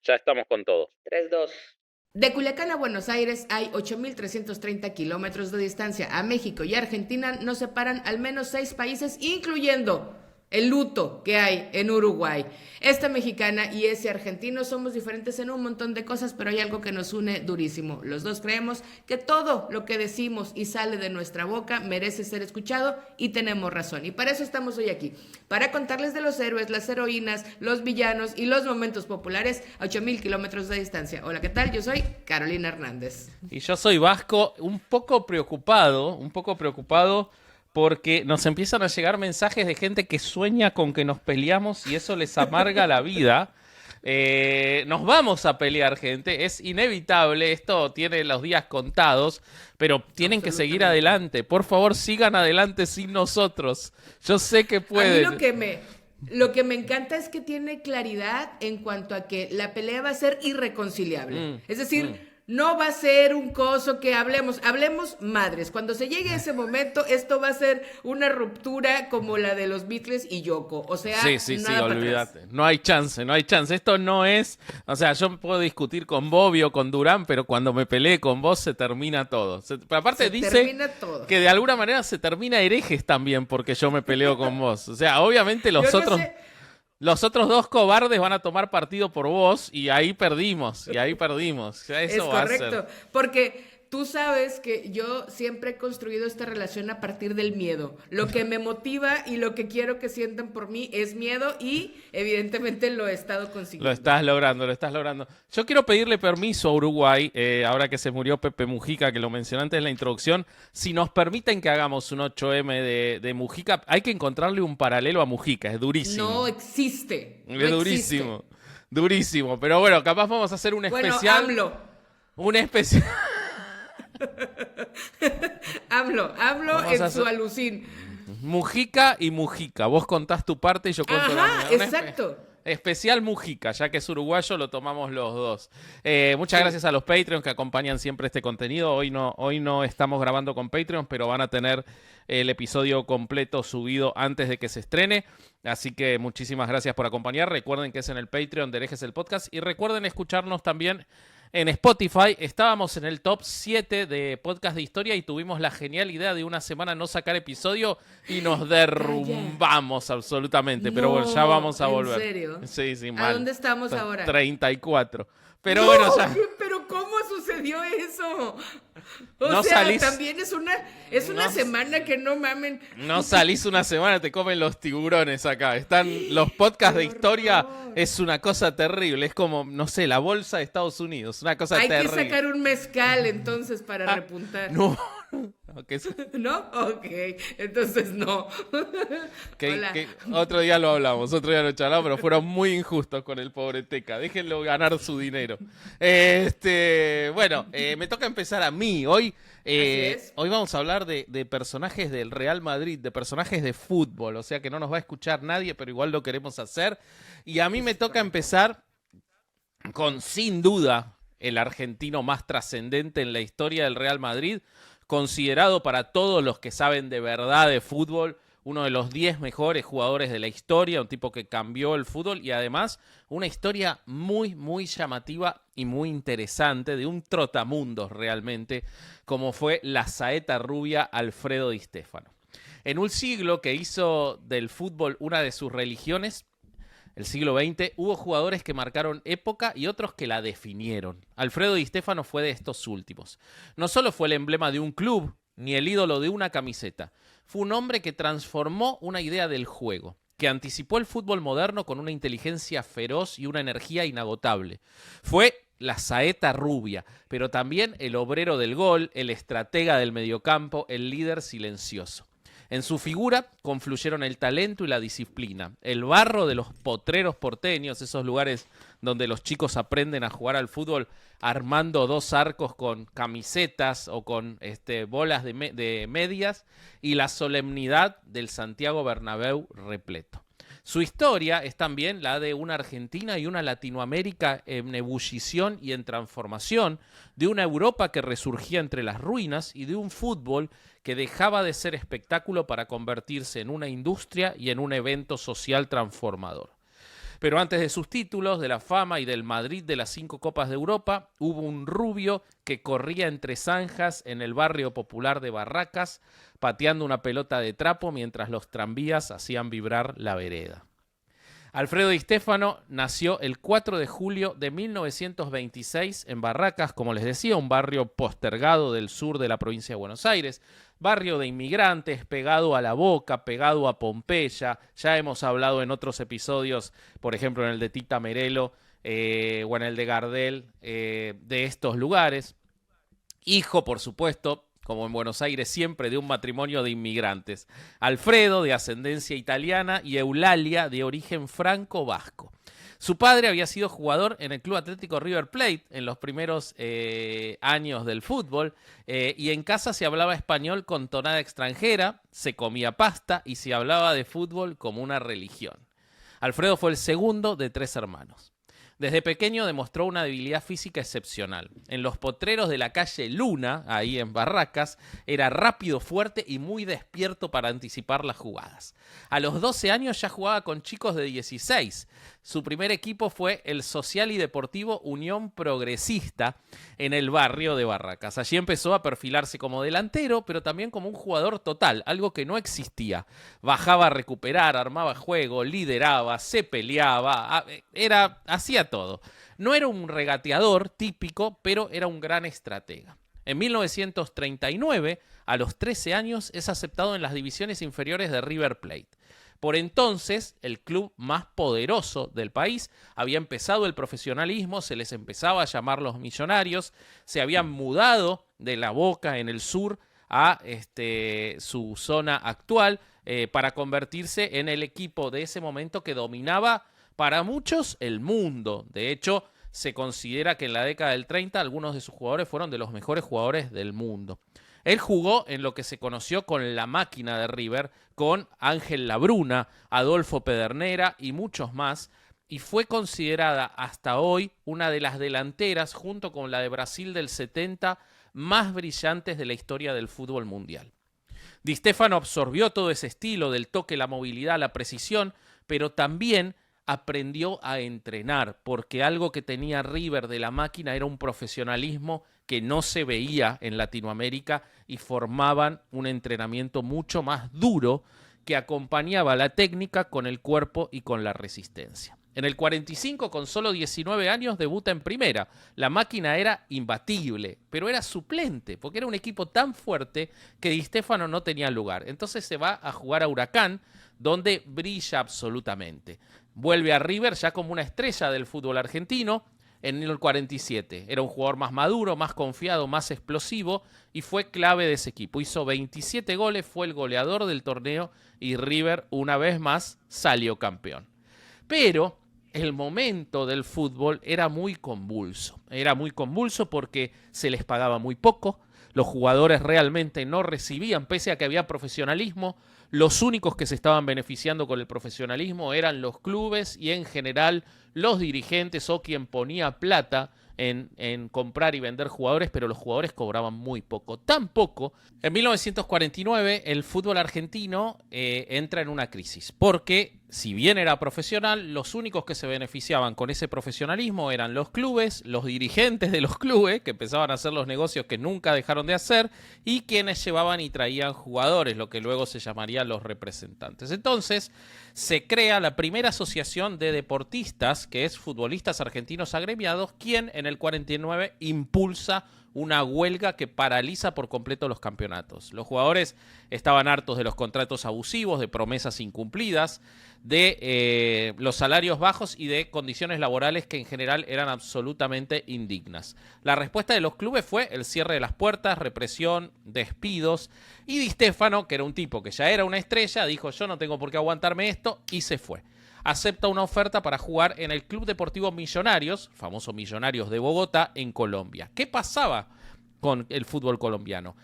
Ya estamos con todo. 3, 2. De Culiacán a Buenos Aires hay 8.330 kilómetros de distancia. A México y Argentina nos separan al menos 6 países, incluyendo el luto que hay en Uruguay. Esta mexicana y ese argentino somos diferentes en un montón de cosas, pero hay algo que nos une durísimo. Los dos creemos que todo lo que decimos y sale de nuestra boca merece ser escuchado y tenemos razón. Y para eso estamos hoy aquí, para contarles de los héroes, las heroínas, los villanos y los momentos populares a 8.000 kilómetros de distancia. Hola, ¿qué tal? Yo soy Carolina Hernández. Y yo soy Vasco, un poco preocupado porque nos empiezan a llegar mensajes de gente que sueña con que nos peleamos y eso les amarga la vida. Nos vamos a pelear, gente, es inevitable, esto tiene los días contados, pero tienen que seguir adelante. Por favor, sigan adelante sin nosotros. Yo sé que pueden. A mí lo que me encanta es que tiene claridad en cuanto a que la pelea va a ser irreconciliable. Es decir, no va a ser un coso que hablemos madres. Cuando se llegue a ese momento, esto va a ser una ruptura como la de los Beatles y Yoko. O sea, Sí, nada para olvídate. atrás. No hay chance. Esto no es... O sea, yo puedo discutir con Bobby o con Durán, pero cuando me peleé con vos se termina todo. Pero aparte Termina todo. que de alguna manera se termina herejes también porque yo me peleo con vos. O sea, obviamente los otros dos cobardes van a tomar partido por vos y ahí perdimos. O sea, eso Es va a correcto, ser. porque tú sabes que yo siempre he construido esta relación a partir del miedo. Lo que me motiva y lo que quiero que sientan por mí es miedo y evidentemente lo he estado consiguiendo. Lo estás logrando. Yo quiero pedirle permiso a Uruguay, ahora que se murió Pepe Mujica, que lo mencioné antes en la introducción, si nos permiten que hagamos un 8M de Mujica, hay que encontrarle un paralelo a Mujica, es durísimo. No existe. Es durísimo. Pero bueno, capaz vamos a hacer un especial. AMLO. Un especial. AMLO en su alucín. Mujica y Mujica. Vos contás tu parte y yo cuento la mía. Exacto. Especial Mujica, ya que es uruguayo, lo tomamos los dos. Muchas gracias a los Patreons que acompañan siempre este contenido. Hoy no estamos grabando con Patreons, pero van a tener el episodio completo subido antes de que se estrene. Así que muchísimas gracias por acompañar. Recuerden que es en el Patreon de Herejes el Podcast. Y recuerden escucharnos también en Spotify. Estábamos en el top 7 de podcast de historia y tuvimos la genial idea de una semana no sacar episodio y nos derrumbamos absolutamente. Pero bueno, ya vamos a volver. ¿En serio? Sí, mal. ¿A dónde estamos ahora? 34. Pero bueno, ya. Pero ¿cómo sucedió eso? No salís, también es una semana que no mamen. No salís una semana, te comen los tiburones acá. Están los podcasts de historia, es una cosa terrible. Es como, no sé, la bolsa de Estados Unidos, una cosa terrible. Hay que sacar un mezcal entonces para repuntar. No. ¿No? Ok, entonces no. Otro día lo hablamos, otro día lo charlamos, pero fueron muy injustos con el pobre Teca. Déjenlo ganar su dinero. Bueno, me toca empezar a mí. Hoy vamos a hablar de personajes del Real Madrid, de personajes de fútbol. O sea que no nos va a escuchar nadie, pero igual lo queremos hacer. Y a mí me toca empezar con, sin duda, el argentino más trascendente en la historia del Real Madrid, considerado para todos los que saben de verdad de fútbol, uno de los 10 mejores jugadores de la historia, un tipo que cambió el fútbol y además una historia muy, muy llamativa y muy interesante de un trotamundos realmente, como fue la saeta rubia Alfredo Di Stéfano. En un siglo que hizo del fútbol una de sus religiones, el siglo XX, hubo jugadores que marcaron época y otros que la definieron. Alfredo Di Stéfano fue de estos últimos. No solo fue el emblema de un club, ni el ídolo de una camiseta. Fue un hombre que transformó una idea del juego, que anticipó el fútbol moderno con una inteligencia feroz y una energía inagotable. Fue la saeta rubia, pero también el obrero del gol, el estratega del mediocampo, el líder silencioso. En su figura confluyeron el talento y la disciplina, el barro de los potreros porteños, esos lugares donde los chicos aprenden a jugar al fútbol armando dos arcos con camisetas o con bolas de medias, y la solemnidad del Santiago Bernabéu repleto. Su historia es también la de una Argentina y una Latinoamérica en ebullición y en transformación, de una Europa que resurgía entre las ruinas y de un fútbol que dejaba de ser espectáculo para convertirse en una industria y en un evento social transformador. Pero antes de sus títulos, de la fama y del Madrid de las 5 Copas de Europa, hubo un rubio que corría entre zanjas en el barrio popular de Barracas, pateando una pelota de trapo mientras los tranvías hacían vibrar la vereda. Alfredo Di Stéfano nació el 4 de julio de 1926 en Barracas, como les decía, un barrio postergado del sur de la provincia de Buenos Aires, barrio de inmigrantes, pegado a La Boca, pegado a Pompeya. Ya hemos hablado en otros episodios, por ejemplo en el de Tita Merelo o en el de Gardel, de estos lugares. Hijo, por supuesto, como en Buenos Aires siempre, de un matrimonio de inmigrantes. Alfredo, de ascendencia italiana, y Eulalia, de origen franco-vasco. Su padre había sido jugador en el Club Atlético River Plate en los primeros años del fútbol, y en casa se hablaba español con tonada extranjera, se comía pasta y se hablaba de fútbol como una religión. Alfredo fue el segundo de 3 hermanos. Desde pequeño demostró una debilidad física excepcional. En los potreros de la calle Luna, ahí en Barracas, era rápido, fuerte y muy despierto para anticipar las jugadas. A los 12 años ya jugaba con chicos de 16. Su primer equipo fue el Social y Deportivo Unión Progresista en el barrio de Barracas. Allí empezó a perfilarse como delantero, pero también como un jugador total, algo que no existía. Bajaba a recuperar, armaba juego, lideraba, se peleaba, hacía todo. No era un regateador típico, pero era un gran estratega. En 1939, a los 13 años, es aceptado en las divisiones inferiores de River Plate. Por entonces, el club más poderoso del país había empezado el profesionalismo, se les empezaba a llamar los millonarios, se habían mudado de La Boca en el sur a su zona actual para convertirse en el equipo de ese momento que dominaba para muchos el mundo. De hecho, se considera que en la década del 30 algunos de sus jugadores fueron de los mejores jugadores del mundo. Él jugó en lo que se conoció con la máquina de River, con Ángel Labruna, Adolfo Pedernera y muchos más, y fue considerada hasta hoy una de las delanteras, junto con la de Brasil del 70, más brillantes de la historia del fútbol mundial. Di Stéfano absorbió todo ese estilo del toque, la movilidad, la precisión, pero también aprendió a entrenar, porque algo que tenía River de la máquina era un profesionalismo que no se veía en Latinoamérica, y formaban un entrenamiento mucho más duro que acompañaba la técnica con el cuerpo y con la resistencia. En el 45, con solo 19 años, debuta en primera. La máquina era imbatible, pero era suplente, porque era un equipo tan fuerte que Di Stéfano no tenía lugar. Entonces se va a jugar a Huracán, donde brilla absolutamente. Vuelve a River ya como una estrella del fútbol argentino en el 47. Era un jugador más maduro, más confiado, más explosivo, y fue clave de ese equipo. Hizo 27 goles, fue el goleador del torneo, y River una vez más salió campeón. Pero el momento del fútbol era muy convulso. Era muy convulso porque se les pagaba muy poco. Los jugadores realmente no recibían, pese a que había profesionalismo. Los únicos que se estaban beneficiando con el profesionalismo eran los clubes y en general los dirigentes o quien ponía plata en comprar y vender jugadores, pero los jugadores cobraban muy poco. Tan poco, en 1949 el fútbol argentino entra en una crisis, porque si bien era profesional, los únicos que se beneficiaban con ese profesionalismo eran los clubes, los dirigentes de los clubes, que empezaban a hacer los negocios que nunca dejaron de hacer, y quienes llevaban y traían jugadores, lo que luego se llamaría los representantes. Entonces se crea la primera asociación de deportistas, que es Futbolistas Argentinos Agremiados, quien en el 49 impulsa una huelga que paraliza por completo los campeonatos. Los jugadores estaban hartos de los contratos abusivos, de promesas incumplidas, de los salarios bajos y de condiciones laborales que en general eran absolutamente indignas. La respuesta de los clubes fue el cierre de las puertas, represión, despidos, y Di Stéfano, que era un tipo que ya era una estrella, dijo: yo no tengo por qué aguantarme esto, y se fue. Acepta una oferta para jugar en el Club Deportivo Millonarios, famoso Millonarios de Bogotá, en Colombia. ¿Qué pasaba con el fútbol colombiano?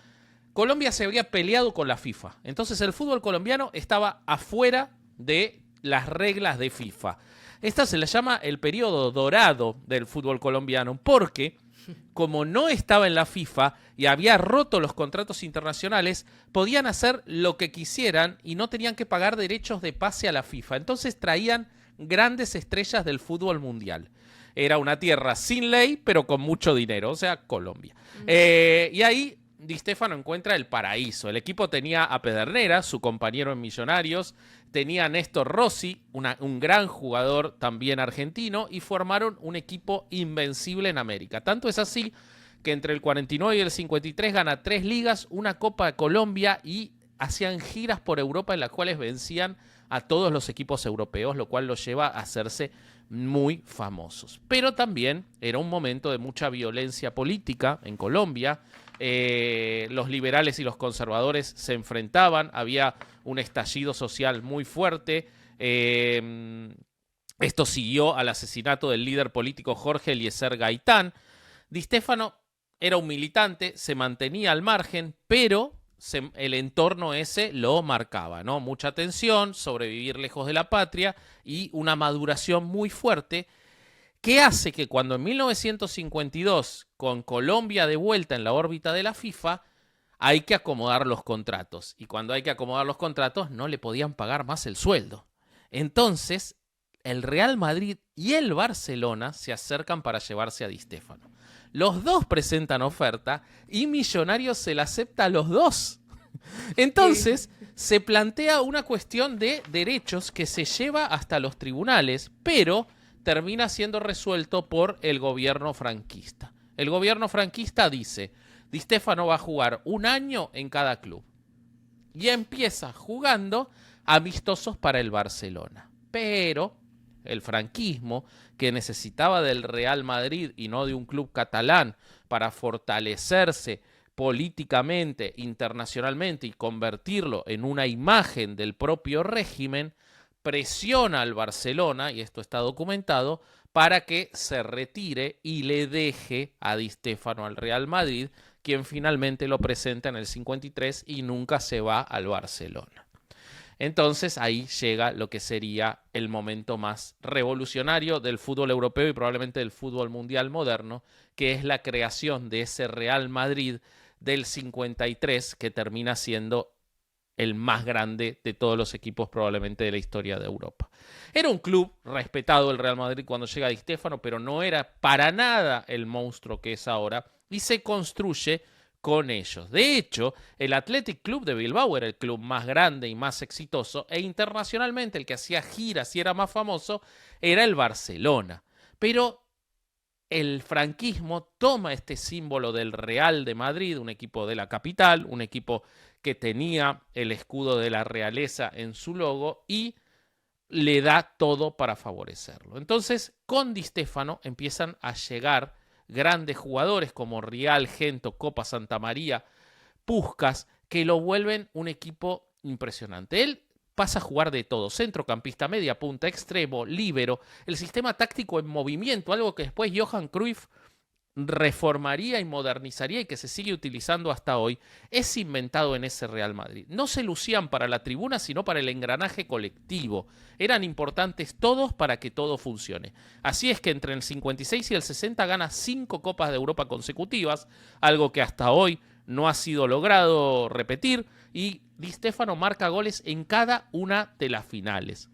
Colombia se había peleado con la FIFA. Entonces el fútbol colombiano estaba afuera de las reglas de FIFA. Esta se le llama el periodo dorado del fútbol colombiano, porque como no estaba en la FIFA y había roto los contratos internacionales, podían hacer lo que quisieran y no tenían que pagar derechos de pase a la FIFA. Entonces traían grandes estrellas del fútbol mundial. Era una tierra sin ley, pero con mucho dinero, o sea, Colombia. Y ahí Di Stéfano encuentra el paraíso. El equipo tenía a Pedernera, su compañero en Millonarios, tenía a Néstor Rossi, un gran jugador también argentino, y formaron un equipo invencible en América. Tanto es así que entre el 49 y el 53 gana 3 ligas, una Copa de Colombia y hacían giras por Europa en las cuales vencían a todos los equipos europeos, lo cual los lleva a hacerse muy famosos. Pero también era un momento de mucha violencia política en Colombia. Los liberales y los conservadores se enfrentaban, había un estallido social muy fuerte. Esto siguió al asesinato del líder político Jorge Eliezer Gaitán. Di Stéfano era un militante, se mantenía al margen, pero el entorno ese lo marcaba, ¿no? Mucha tensión, sobrevivir lejos de la patria y una maduración muy fuerte que hace que cuando en 1952, con Colombia de vuelta en la órbita de la FIFA, hay que acomodar los contratos. Y cuando hay que acomodar los contratos, no le podían pagar más el sueldo. Entonces, el Real Madrid y el Barcelona se acercan para llevarse a Di Stéfano. Los dos presentan oferta y Millonarios se la acepta a los dos. Entonces, se plantea una cuestión de derechos que se lleva hasta los tribunales, pero termina siendo resuelto por el gobierno franquista. El gobierno franquista dice, Di Stéfano va a jugar 1 año en cada club. Y empieza jugando amistosos para el Barcelona. Pero el franquismo, que necesitaba del Real Madrid y no de un club catalán para fortalecerse políticamente, internacionalmente y convertirlo en una imagen del propio régimen, presiona al Barcelona, y esto está documentado, para que se retire y le deje a Di Stéfano al Real Madrid, quien finalmente lo presenta en el 53 y nunca se va al Barcelona. Entonces ahí llega lo que sería el momento más revolucionario del fútbol europeo y probablemente del fútbol mundial moderno, que es la creación de ese Real Madrid del 53, que termina siendo el más grande de todos los equipos probablemente de la historia de Europa. Era un club respetado el Real Madrid cuando llega Di Stéfano, pero no era para nada el monstruo que es ahora y se construye con ellos. De hecho, el Athletic Club de Bilbao era el club más grande y más exitoso e internacionalmente el que hacía giras y era más famoso era el Barcelona. Pero el franquismo toma este símbolo del Real de Madrid, un equipo de la capital, un equipo que tenía el escudo de la realeza en su logo y le da todo para favorecerlo. Entonces, con Di Stéfano empiezan a llegar grandes jugadores como Rial, Gento, Copa, Santa María, Puskás, que lo vuelven un equipo impresionante. Él pasa a jugar de todo, centrocampista, media punta, extremo, líbero, el sistema táctico en movimiento, algo que después Johan Cruyff reformaría y modernizaría y que se sigue utilizando hasta hoy, es inventado en ese Real Madrid. No se lucían para la tribuna, sino para el engranaje colectivo. Eran importantes todos para que todo funcione. Así es que entre el 56 y el 60 gana 5 Copas de Europa consecutivas, algo que hasta hoy no ha sido logrado repetir, y Di Stéfano marca goles en cada una de las finales.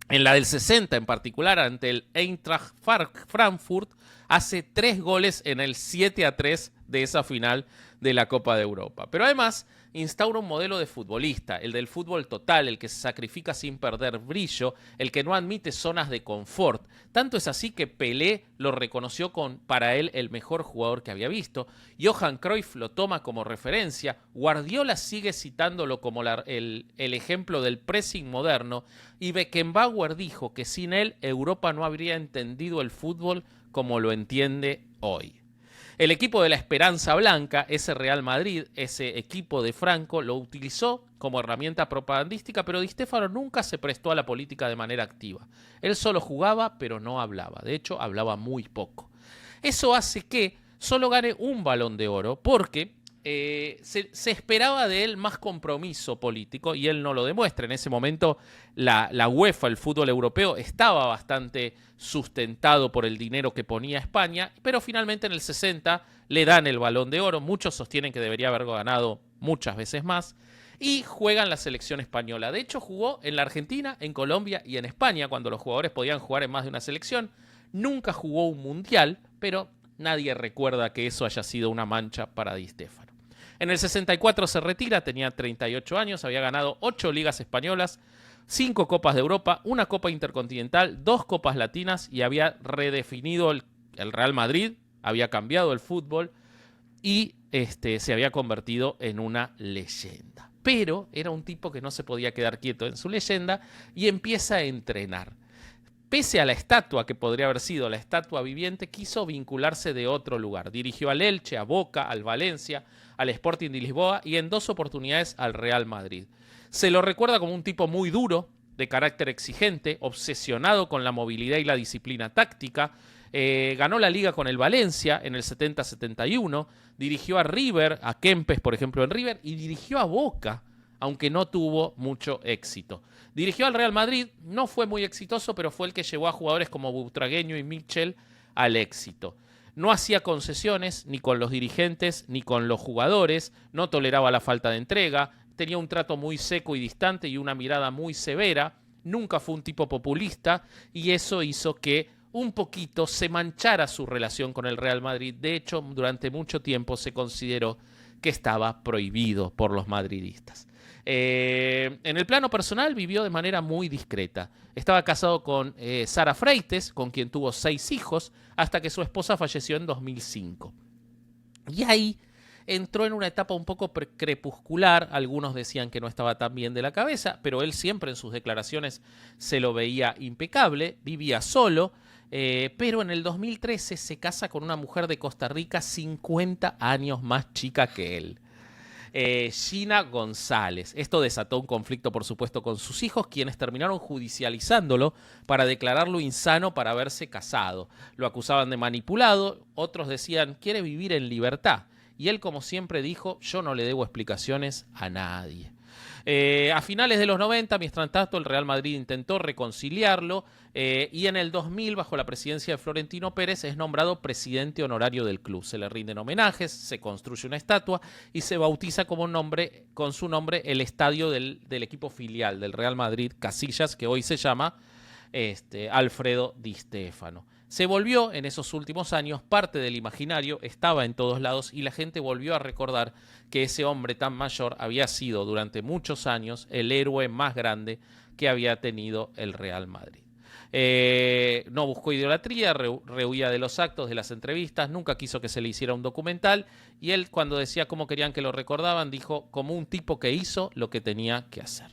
En la del 60 en particular, ante el Eintracht Frankfurt, hace 3 goles en el 7-3 de esa final de la Copa de Europa. Pero además instaura un modelo de futbolista, el del fútbol total, el que se sacrifica sin perder brillo, el que no admite zonas de confort. Tanto es así que Pelé lo reconoció para él el mejor jugador que había visto. Johan Cruyff lo toma como referencia. Guardiola sigue citándolo como el ejemplo del pressing moderno. Y Beckenbauer dijo que sin él Europa no habría entendido el fútbol como lo entiende hoy. El equipo de la Esperanza Blanca, ese Real Madrid, ese equipo de Franco, lo utilizó como herramienta propagandística, pero Di Stéfano nunca se prestó a la política de manera activa. Él solo jugaba, pero no hablaba. De hecho, hablaba muy poco. Eso hace que solo gane un Balón de Oro, porque se esperaba de él más compromiso político y él no lo demuestra. En ese momento la UEFA, el fútbol europeo, estaba bastante sustentado por el dinero que ponía España, pero finalmente en el 60 le dan el Balón de Oro. Muchos sostienen que debería haber ganado muchas veces más. y juega en la selección española. De hecho, jugó en la Argentina, en Colombia y en España, cuando los jugadores podían jugar en más de una selección. Nunca jugó un mundial, pero nadie recuerda que eso haya sido una mancha para Di Stéfano. En el 64 se retira, tenía 38 años, había ganado 8 ligas españolas, 5 Copas de Europa, una Copa Intercontinental, 2 Copas Latinas y había redefinido el Real Madrid, había cambiado el fútbol y se había convertido en una leyenda. Pero era un tipo que no se podía quedar quieto en su leyenda y empieza a entrenar. Pese a la estatua que podría haber sido la estatua viviente, quiso vincularse de otro lugar. Dirigió al Elche, a Boca, al Valencia, al Sporting de Lisboa y en 2 oportunidades al Real Madrid. Se lo recuerda como un tipo muy duro, de carácter exigente, obsesionado con la movilidad y la disciplina táctica. Ganó la Liga con el Valencia en el 70-71, dirigió a River, a Kempes, por ejemplo, en River, y dirigió a Boca, aunque no tuvo mucho éxito. Dirigió al Real Madrid, no fue muy exitoso, pero fue el que llevó a jugadores como Butragueño y Mitchell al éxito. No hacía concesiones ni con los dirigentes ni con los jugadores, no toleraba la falta de entrega, tenía un trato muy seco y distante y una mirada muy severa, nunca fue un tipo populista y eso hizo que un poquito se manchara su relación con el Real Madrid. De hecho, durante mucho tiempo se consideró que estaba prohibido por los madridistas. En el plano personal vivió de manera muy discreta. Estaba casado con Sara Freites, con quien tuvo 6 hijos, hasta que su esposa falleció en 2005. Y ahí entró en una etapa un poco crepuscular. Algunos decían que no estaba tan bien de la cabeza, pero él siempre en sus declaraciones se lo veía impecable, vivía solo, pero en el 2013 se casa con una mujer de Costa Rica 50 años más chica que él. Gina González. Esto desató un conflicto, por supuesto, con sus hijos, quienes terminaron judicializándolo para declararlo insano para haberse casado. Lo acusaban de manipulado, otros decían, quiere vivir en libertad. Y él, como siempre, dijo, yo no le debo explicaciones a nadie. A finales de los 90, mientras tanto, el Real Madrid intentó reconciliarlo y en el 2000, bajo la presidencia de Florentino Pérez, es nombrado presidente honorario del club. Se le rinden homenajes, se construye una estatua y se bautiza con su nombre el estadio del equipo filial del Real Madrid, Casillas, que hoy se llama Alfredo Di Stéfano. Se volvió en esos últimos años parte del imaginario, estaba en todos lados y la gente volvió a recordar que ese hombre tan mayor había sido durante muchos años el héroe más grande que había tenido el Real Madrid. No buscó idolatría, rehuía de los actos, de las entrevistas, nunca quiso que se le hiciera un documental y él, cuando decía cómo querían que lo recordaban, dijo como un tipo que hizo lo que tenía que hacer.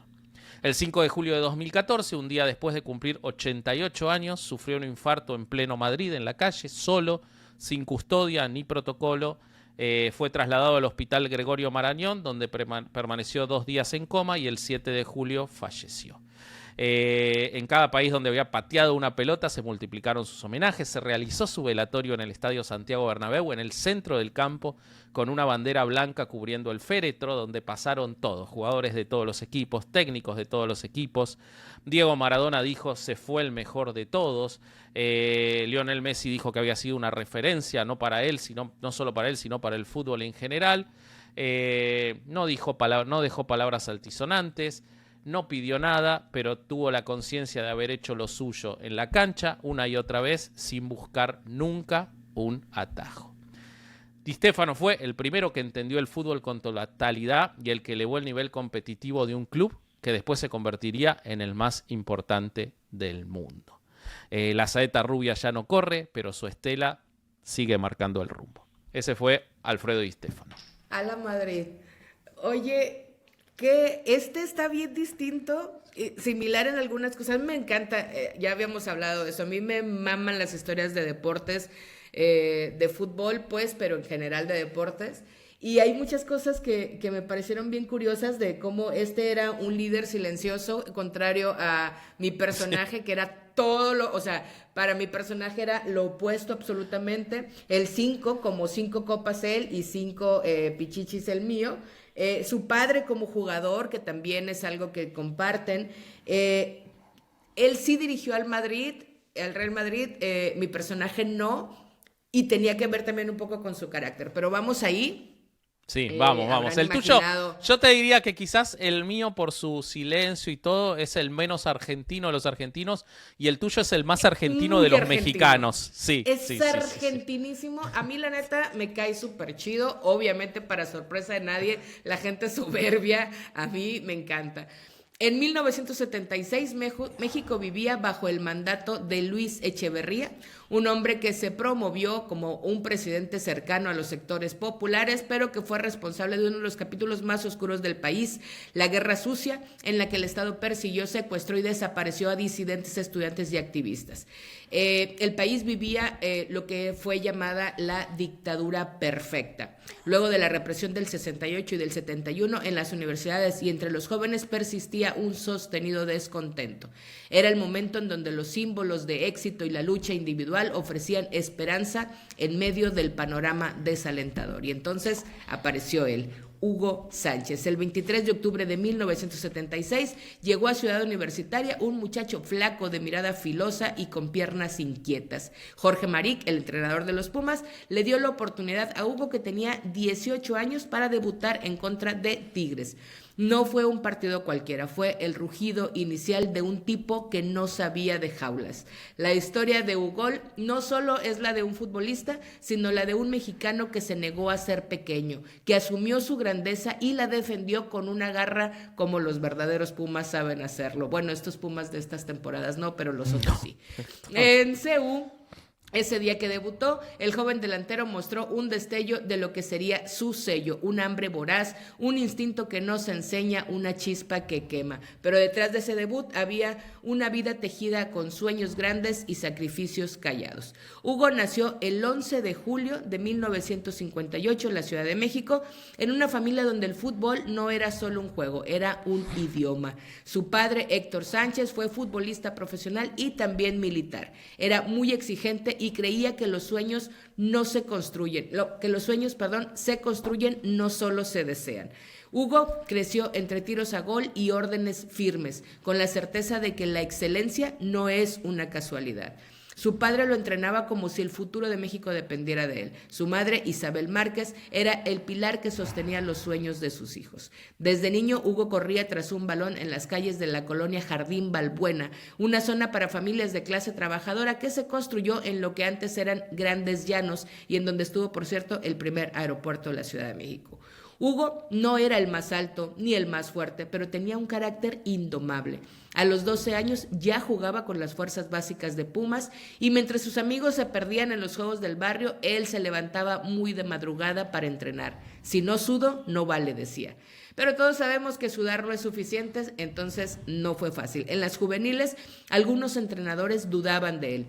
El 5 de julio de 2014, un día después de cumplir 88 años, sufrió un infarto en pleno Madrid, en la calle, solo, sin custodia ni protocolo. Fue trasladado al hospital Gregorio Marañón, donde permaneció 2 días en coma y el 7 de julio falleció. En cada país donde había pateado una pelota se multiplicaron sus homenajes, se realizó su velatorio en el Estadio Santiago Bernabéu, en el centro del campo, con una bandera blanca cubriendo el féretro, donde pasaron todos, jugadores de todos los equipos, técnicos de todos los equipos. Diego Maradona dijo, se fue el mejor de todos. Lionel Messi dijo que había sido una referencia, no solo para él, sino para el fútbol en general. No dejó palabras altisonantes. No pidió nada, pero tuvo la conciencia de haber hecho lo suyo en la cancha una y otra vez sin buscar nunca un atajo. Di Stéfano fue el primero que entendió el fútbol con totalidad y el que elevó el nivel competitivo de un club que después se convertiría en el más importante del mundo. La saeta rubia ya no corre, pero su estela sigue marcando el rumbo. Ese fue Alfredo Di Stéfano. A la Madrid. Oye, que está bien distinto, similar en algunas cosas. Me encanta, ya habíamos hablado de eso, a mí me maman las historias de deportes, de fútbol pues, pero en general de deportes, y hay muchas cosas que me parecieron bien curiosas de cómo era un líder silencioso, contrario a mi personaje, que era para mi personaje era lo opuesto absolutamente, el 5, como 5 copas él y 5 pichichis el mío. Su padre como jugador, que también es algo que comparten. Él sí dirigió al Real Madrid, mi personaje no, y tenía que ver también un poco con su carácter. Pero vamos ahí. Sí, vamos. Habrán El tuyo, imaginado. yo te diría que quizás el mío por su silencio y todo es el menos argentino de los argentinos y el tuyo es el más argentino Muy de los argentino. mexicanos. Sí, Es sí. argentinísimo. A mí, la neta, me cae súper chido. Obviamente, para sorpresa de nadie, la gente soberbia, a mí me encanta. En 1976, México vivía bajo el mandato de Luis Echeverría, un hombre que se promovió como un presidente cercano a los sectores populares, pero que fue responsable de uno de los capítulos más oscuros del país, la Guerra Sucia, en la que el Estado persiguió, secuestró y desapareció a disidentes, estudiantes y activistas. El país vivía lo que fue llamada la dictadura perfecta. Luego de la represión del 68 y del 71, en las universidades y entre los jóvenes persistía un sostenido descontento. Era el momento en donde los símbolos de éxito y la lucha individual ofrecían esperanza en medio del panorama desalentador. Y entonces apareció él, Hugo Sánchez. El 23 de octubre de 1976 llegó a Ciudad Universitaria un muchacho flaco de mirada filosa y con piernas inquietas. Jorge Maric, el entrenador de los Pumas, le dio la oportunidad a Hugo, que tenía 18 años, para debutar en contra de Tigres. No fue un partido cualquiera, fue el rugido inicial de un tipo que no sabía de jaulas. La historia de Hugo no solo es la de un futbolista, sino la de un mexicano que se negó a ser pequeño, que asumió su grandeza y la defendió con una garra como los verdaderos Pumas saben hacerlo. Bueno, estos Pumas de estas temporadas no, pero los otros sí. En CU, ese día que debutó, el joven delantero mostró un destello de lo que sería su sello, un hambre voraz, un instinto que no se enseña, una chispa que quema. Pero detrás de ese debut había una vida tejida con sueños grandes y sacrificios callados. Hugo nació el 11 de julio de 1958 en la Ciudad de México, en una familia donde el fútbol no era solo un juego, era un idioma. Su padre, Héctor Sánchez, fue futbolista profesional y también militar. Era muy exigente y creía que los sueños se construyen, se construyen, no solo se desean. Hugo creció entre tiros a gol y órdenes firmes, con la certeza de que la excelencia no es una casualidad. Su padre lo entrenaba como si el futuro de México dependiera de él. Su madre, Isabel Márquez, era el pilar que sostenía los sueños de sus hijos. Desde niño, Hugo corría tras un balón en las calles de la colonia Jardín Balbuena, una zona para familias de clase trabajadora que se construyó en lo que antes eran grandes llanos y en donde estuvo, por cierto, el primer aeropuerto de la Ciudad de México. Hugo no era el más alto ni el más fuerte, pero tenía un carácter indomable. A los 12 años ya jugaba con las fuerzas básicas de Pumas y mientras sus amigos se perdían en los juegos del barrio, él se levantaba muy de madrugada para entrenar. Si no sudo, no vale, decía. Pero todos sabemos que sudar no es suficiente, entonces no fue fácil. En las juveniles, algunos entrenadores dudaban de él.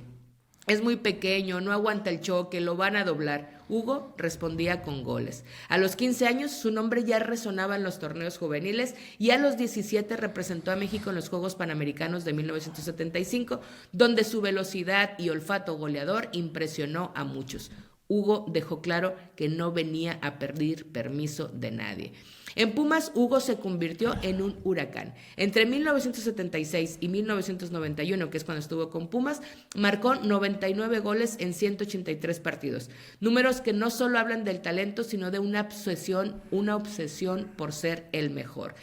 Es muy pequeño, no aguanta el choque, lo van a doblar. Hugo respondía con goles. A los 15 años su nombre ya resonaba en los torneos juveniles y a los 17 representó a México en los Juegos Panamericanos de 1975, donde su velocidad y olfato goleador impresionó a muchos. Hugo dejó claro que no venía a pedir permiso de nadie. En Pumas, Hugo se convirtió en un huracán. Entre 1976 y 1991, que es cuando estuvo con Pumas, marcó 99 goles en 183 partidos. Números que no solo hablan del talento, sino de una obsesión por ser el mejor.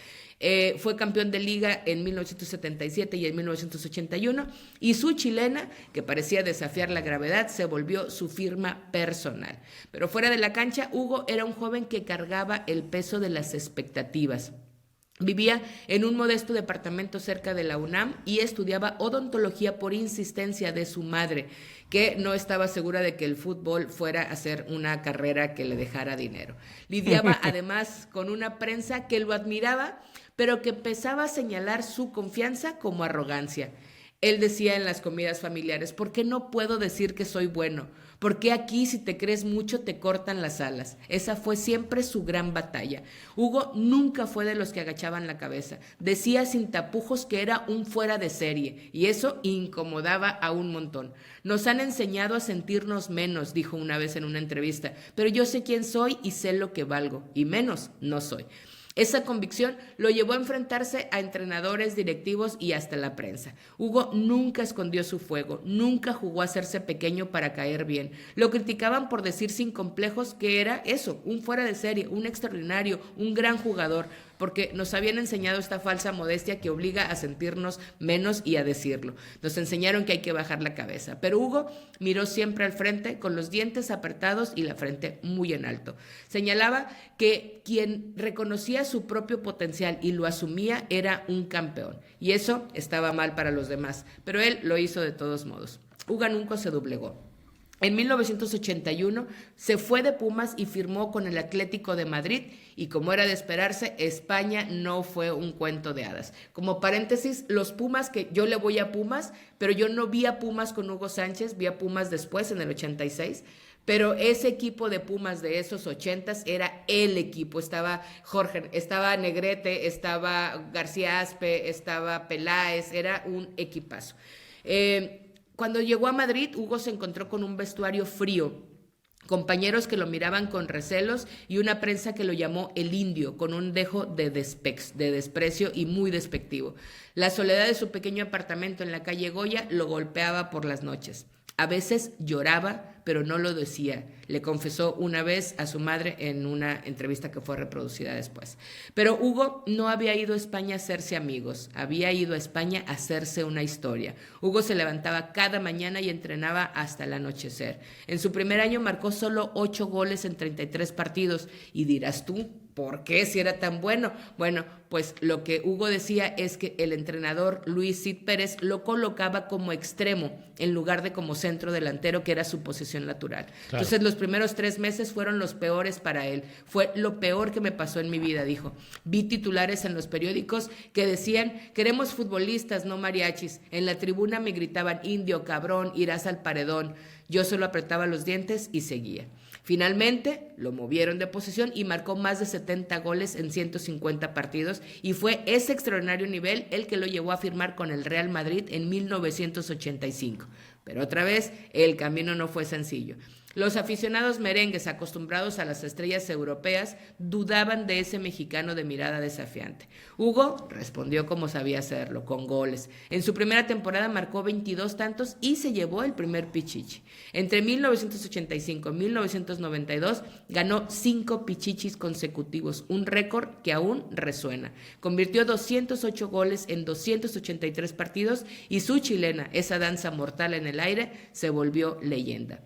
Fue campeón de liga en 1977 y en 1981 y su chilena, que parecía desafiar la gravedad, se volvió su firma personal. Pero fuera de la cancha, Hugo era un joven que cargaba el peso de las expectativas. Vivía en un modesto departamento cerca de la UNAM y estudiaba odontología por insistencia de su madre, que no estaba segura de que el fútbol fuera a ser una carrera que le dejara dinero. Lidiaba además con una prensa que lo admiraba, pero que empezaba a señalar su confianza como arrogancia. Él decía en las comidas familiares: ¿por qué no puedo decir que soy bueno? ¿Por qué aquí, si te crees mucho, te cortan las alas? Esa fue siempre su gran batalla. Hugo nunca fue de los que agachaban la cabeza. Decía sin tapujos que era un fuera de serie, y eso incomodaba a un montón. Nos han enseñado a sentirnos menos, dijo una vez en una entrevista, pero yo sé quién soy y sé lo que valgo, y menos no soy. Esa convicción lo llevó a enfrentarse a entrenadores, directivos y hasta la prensa. Hugo nunca escondió su fuego, nunca jugó a hacerse pequeño para caer bien. Lo criticaban por decir sin complejos que era eso, un fuera de serie, un extraordinario, un gran jugador, porque nos habían enseñado esta falsa modestia que obliga a sentirnos menos y a decirlo. Nos enseñaron que hay que bajar la cabeza, pero Hugo miró siempre al frente con los dientes apretados y la frente muy en alto. Señalaba que quien reconocía su propio potencial y lo asumía era un campeón, y eso estaba mal para los demás, pero él lo hizo de todos modos. Hugo nunca se doblegó. En 1981 se fue de Pumas y firmó con el Atlético de Madrid, y como era de esperarse, España no fue un cuento de hadas. Como paréntesis, los Pumas, que yo le voy a Pumas, pero yo no vi a Pumas con Hugo Sánchez, vi a Pumas después en el 86, pero ese equipo de Pumas de esos 80s era el equipo. Estaba Jorge, estaba Negrete, estaba García Aspe, estaba Peláez, era un equipazo. Cuando llegó a Madrid, Hugo se encontró con un vestuario frío, compañeros que lo miraban con recelos y una prensa que lo llamó el indio, con un dejo de desprecio y muy despectivo. La soledad de su pequeño apartamento en la calle Goya lo golpeaba por las noches. A veces lloraba, pero no lo decía. Le confesó una vez a su madre en una entrevista que fue reproducida después. Pero Hugo no había ido a España a hacerse amigos, había ido a España a hacerse una historia. Hugo se levantaba cada mañana y entrenaba hasta el anochecer. En su primer año marcó solo 8 goles en 33 partidos. Y dirás tú, ¿por qué si era tan bueno? Bueno, pues lo que Hugo decía es que el entrenador Luis Cid Pérez lo colocaba como extremo en lugar de como centro delantero, que era su posición natural. Claro. Entonces los primeros 3 meses fueron los peores para él. Fue lo peor que me pasó en mi vida, dijo. Vi titulares en los periódicos que decían: queremos futbolistas, no mariachis. En la tribuna me gritaban: indio, cabrón, irás al paredón. Yo solo apretaba los dientes y seguía. Finalmente lo movieron de posición y marcó más de 70 goles en 150 partidos, y fue ese extraordinario nivel el que lo llevó a firmar con el Real Madrid en 1985. Pero otra vez, el camino no fue sencillo. Los aficionados merengues, acostumbrados a las estrellas europeas, dudaban de ese mexicano de mirada desafiante. Hugo respondió como sabía hacerlo, con goles. En su primera temporada marcó 22 tantos y se llevó el primer pichichi. Entre 1985 y 1992 ganó 5 pichichis consecutivos, un récord que aún resuena. Convirtió 208 goles en 283 partidos y su chilena, esa danza mortal en el aire, se volvió leyenda.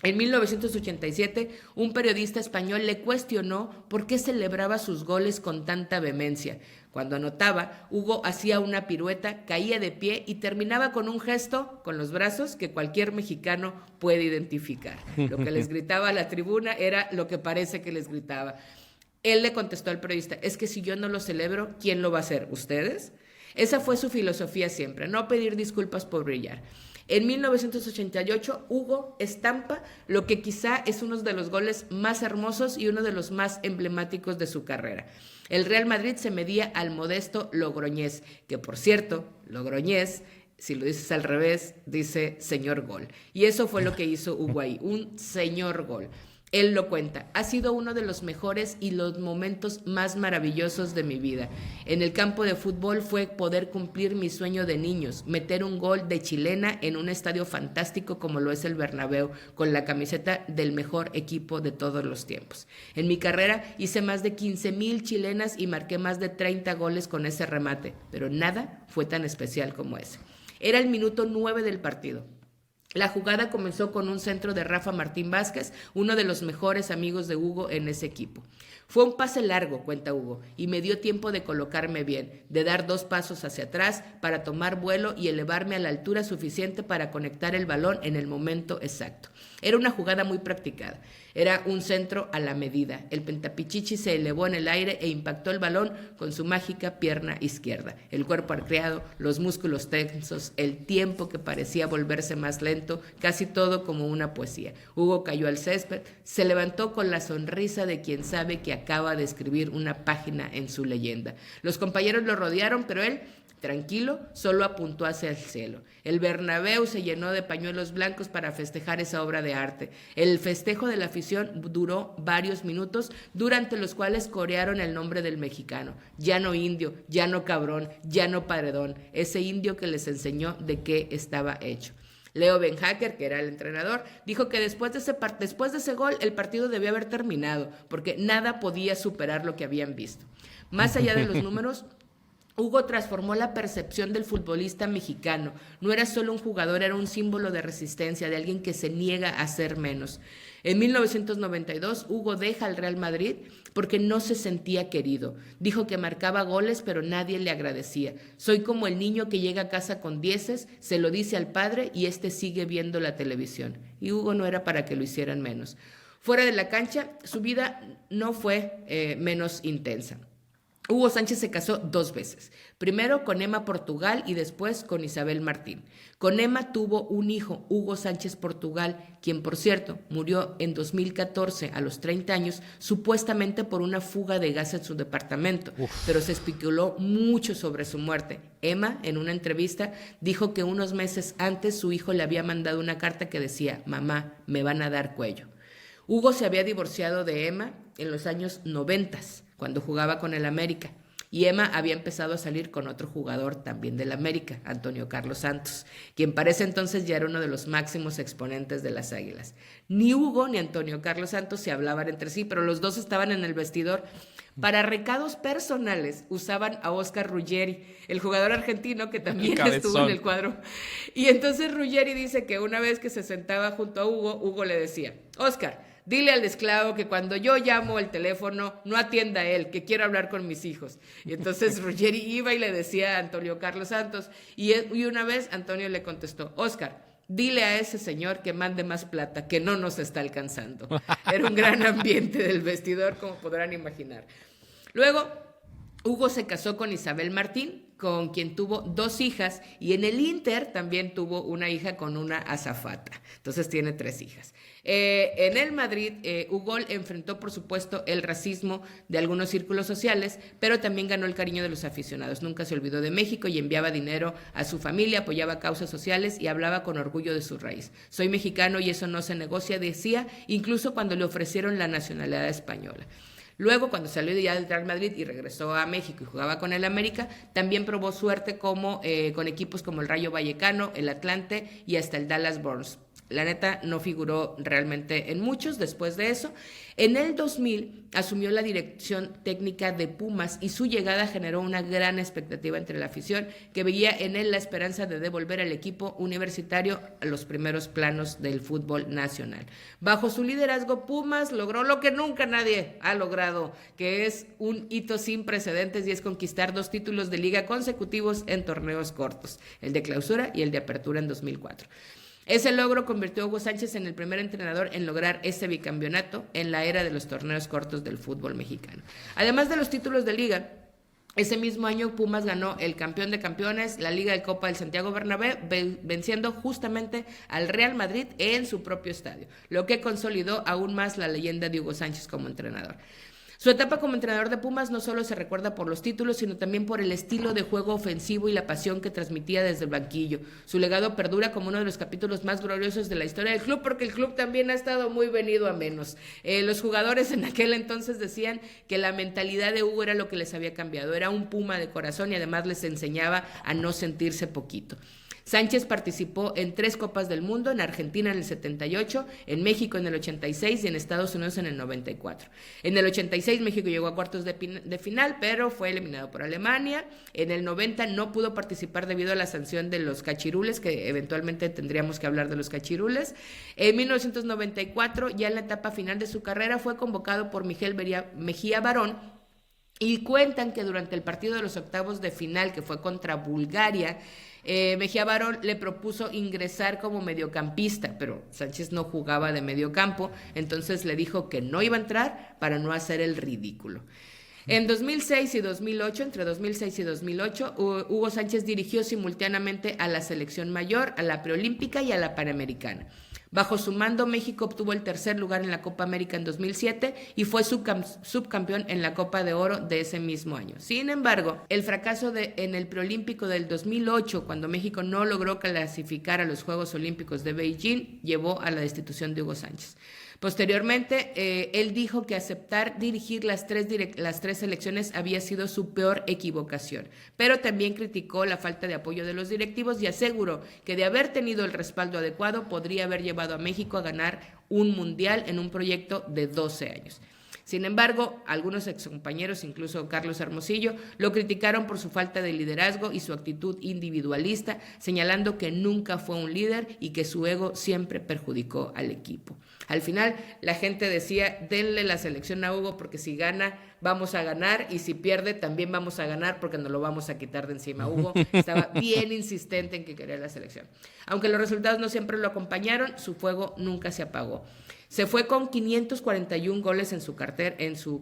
En 1987, un periodista español le cuestionó por qué celebraba sus goles con tanta vehemencia. Cuando anotaba, Hugo hacía una pirueta, caía de pie y terminaba con un gesto con los brazos que cualquier mexicano puede identificar. Lo que les gritaba a la tribuna era lo que parece que les gritaba. Él le contestó al periodista: es que si yo no lo celebro, ¿quién lo va a hacer? ¿Ustedes? Esa fue su filosofía siempre, no pedir disculpas por brillar. En 1988, Hugo estampa lo que quizá es uno de los goles más hermosos y uno de los más emblemáticos de su carrera. El Real Madrid se medía al modesto Logroñés, que por cierto, Logroñés, si lo dices al revés, dice señor gol. Y eso fue lo que hizo Hugo ahí, un señor gol. Él lo cuenta: ha sido uno de los mejores y los momentos más maravillosos de mi vida. En el campo de fútbol fue poder cumplir mi sueño de niños, meter un gol de chilena en un estadio fantástico como lo es el Bernabéu, con la camiseta del mejor equipo de todos los tiempos. En mi carrera hice más de 15,000 chilenas y marqué más de 30 goles con ese remate, pero nada fue tan especial como ese. Era el minuto 9 del partido. La jugada comenzó con un centro de Rafa Martín Vázquez, uno de los mejores amigos de Hugo en ese equipo. Fue un pase largo, cuenta Hugo, y me dio tiempo de colocarme bien, de dar 2 pasos hacia atrás para tomar vuelo y elevarme a la altura suficiente para conectar el balón en el momento exacto. Era una jugada muy practicada. Era un centro a la medida. El pentapichichi se elevó en el aire e impactó el balón con su mágica pierna izquierda. El cuerpo arqueado, los músculos tensos, el tiempo que parecía volverse más lento, casi todo como una poesía. Hugo cayó al césped, se levantó con la sonrisa de quien sabe que acaba de escribir una página en su leyenda. Los compañeros lo rodearon, pero él Tranquilo, solo apuntó hacia el cielo. El Bernabéu se llenó de pañuelos blancos para festejar esa obra de arte. El festejo de la afición duró varios minutos, durante los cuales corearon el nombre del mexicano. Ya no indio, ya no cabrón, ya no paredón. Ese indio que les enseñó de qué estaba hecho. Leo Benhacker, que era el entrenador, dijo que después de ese gol el partido debía haber terminado, porque nada podía superar lo que habían visto. Más allá de los números, Hugo transformó la percepción del futbolista mexicano. No era solo un jugador, era un símbolo de resistencia, de alguien que se niega a ser menos. En 1992, Hugo deja al Real Madrid porque no se sentía querido. Dijo que marcaba goles, pero nadie le agradecía. Soy como el niño que llega a casa con dieces, se lo dice al padre y este sigue viendo la televisión. Y Hugo no era para que lo hicieran menos. Fuera de la cancha, su vida no fue menos intensa. Hugo Sánchez se casó 2 veces, primero con Emma Portugal y después con Isabel Martín. Con Emma tuvo un hijo, Hugo Sánchez Portugal, quien por cierto murió en 2014 a los 30 años, supuestamente por una fuga de gas en su departamento, pero se especuló mucho sobre su muerte. Emma, en una entrevista, dijo que unos meses antes su hijo le había mandado una carta que decía: mamá, me van a dar cuello. Hugo se había divorciado de Emma en los años 90, cuando jugaba con el América, y Emma había empezado a salir con otro jugador también del América, Antonio Carlos Santos, quien para ese entonces ya era uno de los máximos exponentes de las Águilas. Ni Hugo ni Antonio Carlos Santos se hablaban entre sí, pero los dos estaban en el vestidor. Para recados personales usaban a Oscar Ruggeri, el jugador argentino que también estuvo en el cuadro. Y entonces Ruggeri dice que una vez que se sentaba junto a Hugo, Hugo le decía: Oscar, dile al esclavo que cuando yo llamo el teléfono no atienda a él, que quiero hablar con mis hijos. Y entonces Ruggeri iba y le decía a Antonio Carlos Santos, y una vez Antonio le contestó: Oscar, dile a ese señor que mande más plata, que no nos está alcanzando. Era un gran ambiente del vestidor, como podrán imaginar. Luego, Hugo se casó con Isabel Martín, con quien tuvo 2 hijas, y en el Inter también tuvo una hija con una azafata. Entonces tiene 3 hijas. En el Madrid, Hugo enfrentó, por supuesto, el racismo de algunos círculos sociales, pero también ganó el cariño de los aficionados. Nunca se olvidó de México y enviaba dinero a su familia, apoyaba causas sociales y hablaba con orgullo de su raíz. Soy mexicano y eso no se negocia, decía, incluso cuando le ofrecieron la nacionalidad española. Luego, cuando salió ya del Real Madrid y regresó a México y jugaba con el América, también probó suerte con equipos como el Rayo Vallecano, el Atlante y hasta el Dallas Burns. La neta, no figuró realmente en muchos después de eso. En el 2000 asumió la dirección técnica de Pumas y su llegada generó una gran expectativa entre la afición, que veía en él la esperanza de devolver al equipo universitario a los primeros planos del fútbol nacional. Bajo su liderazgo, Pumas logró lo que nunca nadie ha logrado, que es un hito sin precedentes, y es conquistar 2 títulos de liga consecutivos en torneos cortos, el de clausura y el de apertura en 2004. Ese logro convirtió a Hugo Sánchez en el primer entrenador en lograr ese bicampeonato en la era de los torneos cortos del fútbol mexicano. Además de los títulos de liga, ese mismo año Pumas ganó el campeón de campeones, la Liga de Copa del Santiago Bernabéu, venciendo justamente al Real Madrid en su propio estadio, lo que consolidó aún más la leyenda de Hugo Sánchez como entrenador. Su etapa como entrenador de Pumas no solo se recuerda por los títulos, sino también por el estilo de juego ofensivo y la pasión que transmitía desde el banquillo. Su legado perdura como uno de los capítulos más gloriosos de la historia del club, porque el club también ha estado muy venido a menos. Los jugadores en aquel entonces decían que la mentalidad de Hugo era lo que les había cambiado. Era un puma de corazón y además les enseñaba a no sentirse poquito. Sánchez participó en 3 Copas del Mundo, en Argentina en el 78, en México en el 86 y en Estados Unidos en el 94. En el 86 México llegó a cuartos de final, pero fue eliminado por Alemania. En el 90 no pudo participar debido a la sanción de los cachirules, que eventualmente tendríamos que hablar de los cachirules. En 1994, ya en la etapa final de su carrera, fue convocado por Miguel Mejía Barón, y cuentan que durante el partido de los octavos de final, que fue contra Bulgaria, Mejía Barón le propuso ingresar como mediocampista, pero Sánchez no jugaba de mediocampo, entonces le dijo que no iba a entrar para no hacer el ridículo. En 2006 y 2008, entre 2006 y 2008, Hugo Sánchez dirigió simultáneamente a la selección mayor, a la preolímpica y a la panamericana. Bajo su mando, México obtuvo el tercer lugar en la Copa América en 2007 y fue subcampeón en la Copa de Oro de ese mismo año. Sin embargo, el fracaso en el preolímpico del 2008, cuando México no logró clasificar a los Juegos Olímpicos de Beijing, llevó a la destitución de Hugo Sánchez. Posteriormente, él dijo que aceptar dirigir las tres selecciones había sido su peor equivocación, pero también criticó la falta de apoyo de los directivos y aseguró que de haber tenido el respaldo adecuado podría haber llevado a México a ganar un mundial en un proyecto de 12 años. Sin embargo, algunos excompañeros, incluso Carlos Hermosillo, lo criticaron por su falta de liderazgo y su actitud individualista, señalando que nunca fue un líder y que su ego siempre perjudicó al equipo. Al final, la gente decía, denle la selección a Hugo porque si gana, vamos a ganar, y si pierde, también vamos a ganar porque nos lo vamos a quitar de encima. Hugo estaba bien insistente en que quería la selección. Aunque los resultados no siempre lo acompañaron, su fuego nunca se apagó. Se fue con 541 goles en su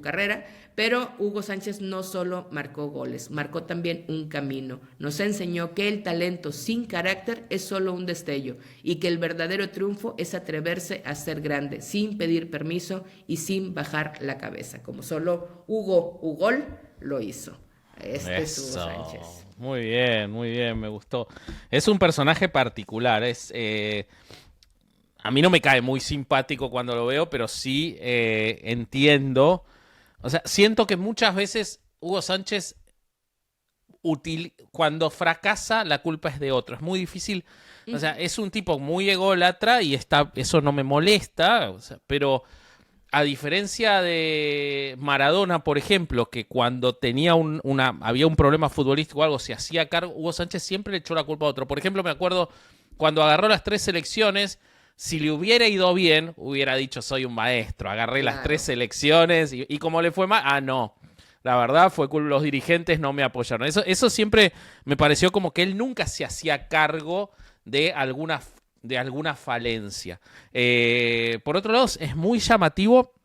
carrera, pero Hugo Sánchez no solo marcó goles, marcó también un camino. Nos enseñó que el talento sin carácter es solo un destello y que el verdadero triunfo es atreverse a ser grande, sin pedir permiso y sin bajar la cabeza, como solo Hugo Ugol lo hizo. Es Hugo Sánchez. Muy bien, me gustó. Es un personaje particular, a mí no me cae muy simpático cuando lo veo, pero sí entiendo. O sea, siento que muchas veces Hugo Sánchez, cuando fracasa, la culpa es de otro. Es muy difícil. O sea, es un tipo muy ególatra y eso no me molesta. O sea, pero a diferencia de Maradona, por ejemplo, que cuando tenía había un problema futbolístico o algo, se hacía cargo, Hugo Sánchez siempre le echó la culpa a otro. Por ejemplo, me acuerdo cuando agarró las 3 selecciones. Si le hubiera ido bien, hubiera dicho, soy un maestro, agarré las 3 selecciones y como le fue mal, no. La verdad fue que los dirigentes no me apoyaron. Eso siempre me pareció como que él nunca se hacía cargo de alguna falencia. Por otro lado, es muy llamativo,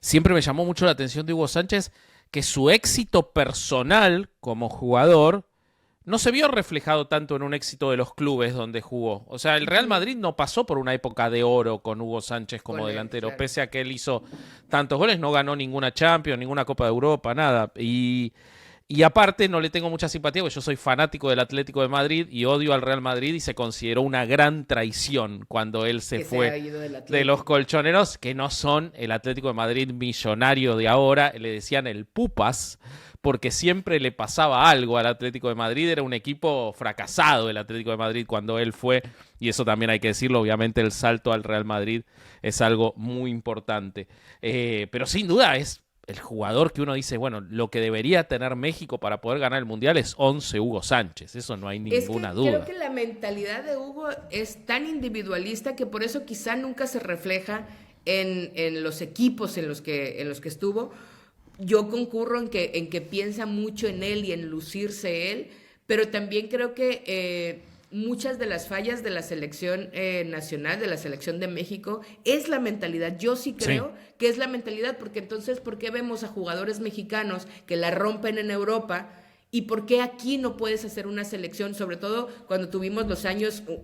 siempre me llamó mucho la atención de Hugo Sánchez, que su éxito personal como jugador no se vio reflejado tanto en un éxito de los clubes donde jugó. O sea, el Real Madrid no pasó por una época de oro con Hugo Sánchez como delantero. Claro. Pese a que él hizo tantos goles, no ganó ninguna Champions, ninguna Copa de Europa, nada. Y aparte no le tengo mucha simpatía porque yo soy fanático del Atlético de Madrid y odio al Real Madrid y se consideró una gran traición cuando él se fue de los colchoneros, que no son el Atlético de Madrid millonario de ahora. Le decían el Pupas, porque siempre le pasaba algo al Atlético de Madrid. Era un equipo fracasado el Atlético de Madrid cuando él fue, y eso también hay que decirlo, obviamente el salto al Real Madrid es algo muy importante. Pero sin duda es el jugador que uno dice, bueno, lo que debería tener México para poder ganar el Mundial es 11 Hugo Sánchez, eso no hay ninguna duda. Creo que la mentalidad de Hugo es tan individualista que por eso quizá nunca se refleja en los equipos en los que estuvo. Yo concurro en que piensa mucho en él y en lucirse él, pero también creo que muchas de las fallas de la selección nacional, de la selección de México, es la mentalidad. Yo sí creo que es la mentalidad, porque entonces, ¿por qué vemos a jugadores mexicanos que la rompen en Europa? ¿Y por qué aquí no puedes hacer una selección? Sobre todo cuando tuvimos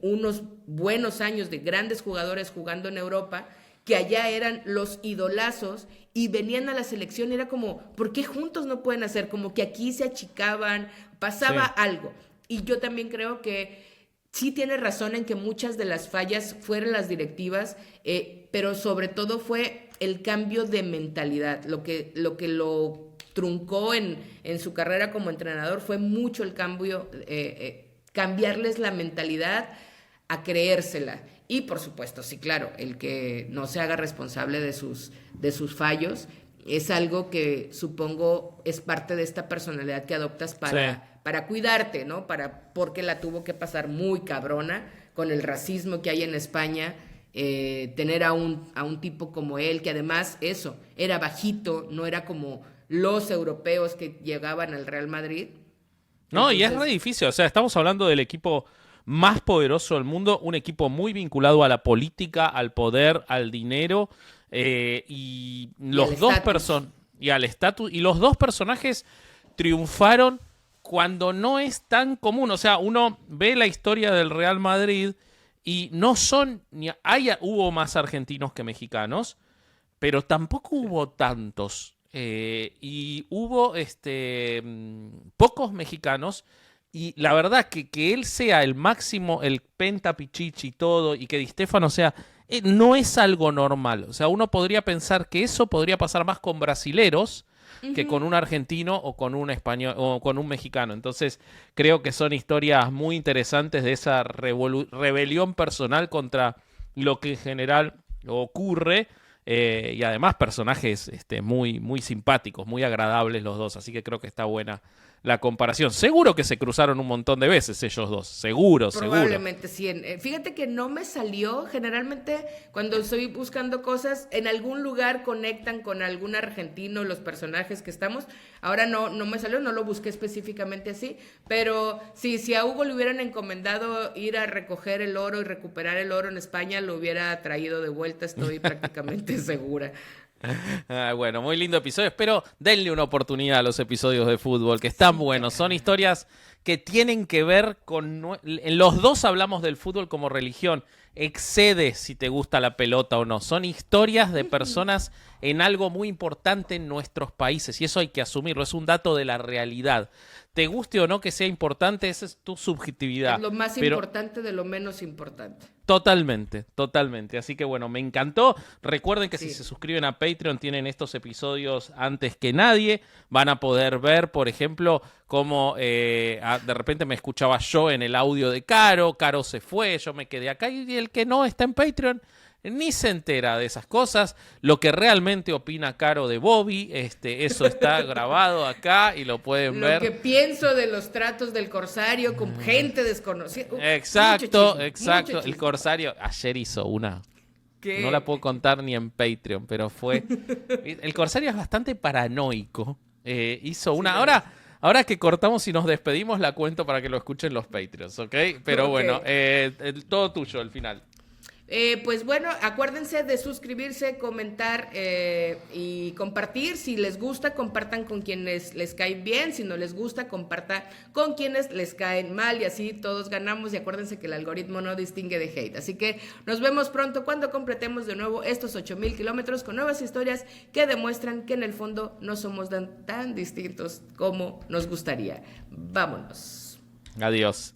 unos buenos años de grandes jugadores jugando en Europa, que allá eran los idolazos y venían a la selección, era como, ¿por qué juntos no pueden hacer? Como que aquí se achicaban, pasaba algo. Y yo también creo que sí tiene razón en que muchas de las fallas fueron las directivas, pero sobre todo fue el cambio de mentalidad. Lo que lo truncó en su carrera como entrenador fue mucho el cambio, cambiarles la mentalidad a creérsela. Y por supuesto, sí, claro, el que no se haga responsable de sus fallos es algo que supongo es parte de esta personalidad que adoptas para cuidarte, ¿no? Porque la tuvo que pasar muy cabrona con el racismo que hay en España, tener a un tipo como él, que además era bajito, no era como los europeos que llegaban al Real Madrid. No, entonces, y es re difícil, o sea, estamos hablando del equipo más poderoso del mundo, un equipo muy vinculado a la política, al poder, al dinero, y los dos y al estatus, y los dos personajes triunfaron cuando no es tan común. O sea, uno ve la historia del Real Madrid y no son, hubo más argentinos que mexicanos, pero tampoco hubo tantos. Y hubo pocos mexicanos. Y la verdad que él sea el máximo, el Penta, Pichichi y todo, y que Di Stéfano sea, no es algo normal. O sea, uno podría pensar que eso podría pasar más con brasileros que con un argentino o con un español o con un mexicano. Entonces, creo que son historias muy interesantes de esa rebelión personal contra lo que en general ocurre. Y además personajes muy, muy simpáticos, muy agradables los dos. Así que creo que está buena la comparación. Seguro que se cruzaron un montón de veces ellos dos. Seguro. Probablemente sí. Fíjate que no me salió. Generalmente cuando estoy buscando cosas, en algún lugar conectan con algún argentino los personajes que estamos. Ahora no me salió, no lo busqué específicamente así. Pero sí, si a Hugo le hubieran encomendado ir a recoger el oro y recuperar el oro en España, lo hubiera traído de vuelta, estoy prácticamente segura. Bueno, muy lindo episodio. Espero denle una oportunidad a los episodios de fútbol, que están buenos. Son historias que tienen que ver con... En los dos hablamos del fútbol como religión. Excede si te gusta la pelota o no. Son historias de personas en algo muy importante en nuestros países. Y eso hay que asumirlo. Es un dato de la realidad. Te guste o no que sea importante, esa es tu subjetividad. Es lo más importante de lo menos importante. Totalmente. Así que bueno, me encantó. Recuerden que si se suscriben a Patreon tienen estos episodios antes que nadie. Van a poder ver, por ejemplo, cómo de repente me escuchaba yo en el audio de Caro. Caro se fue, yo me quedé acá. Y el que no está en Patreon ni se entera de esas cosas. Lo que realmente opina Caro de Bobby, eso está grabado acá y lo pueden ver. Lo que pienso de los tratos del Corsario con gente desconocida. Exacto. El Corsario ayer hizo una. ¿Qué? No la puedo contar ni en Patreon, pero fue... El Corsario es bastante paranoico. Hizo una... Ahora que cortamos y nos despedimos, la cuento para que lo escuchen los Patreons, ¿ok? Pero bueno, todo tuyo al final. Pues bueno, acuérdense de suscribirse, comentar y compartir. Si les gusta, compartan con quienes les caen bien. Si no les gusta, compartan con quienes les caen mal. Y así todos ganamos. Y acuérdense que el algoritmo no distingue de hate. Así que nos vemos pronto cuando completemos de nuevo estos 8,000 kilómetros con nuevas historias que demuestran que en el fondo no somos tan distintos como nos gustaría. Vámonos. Adiós.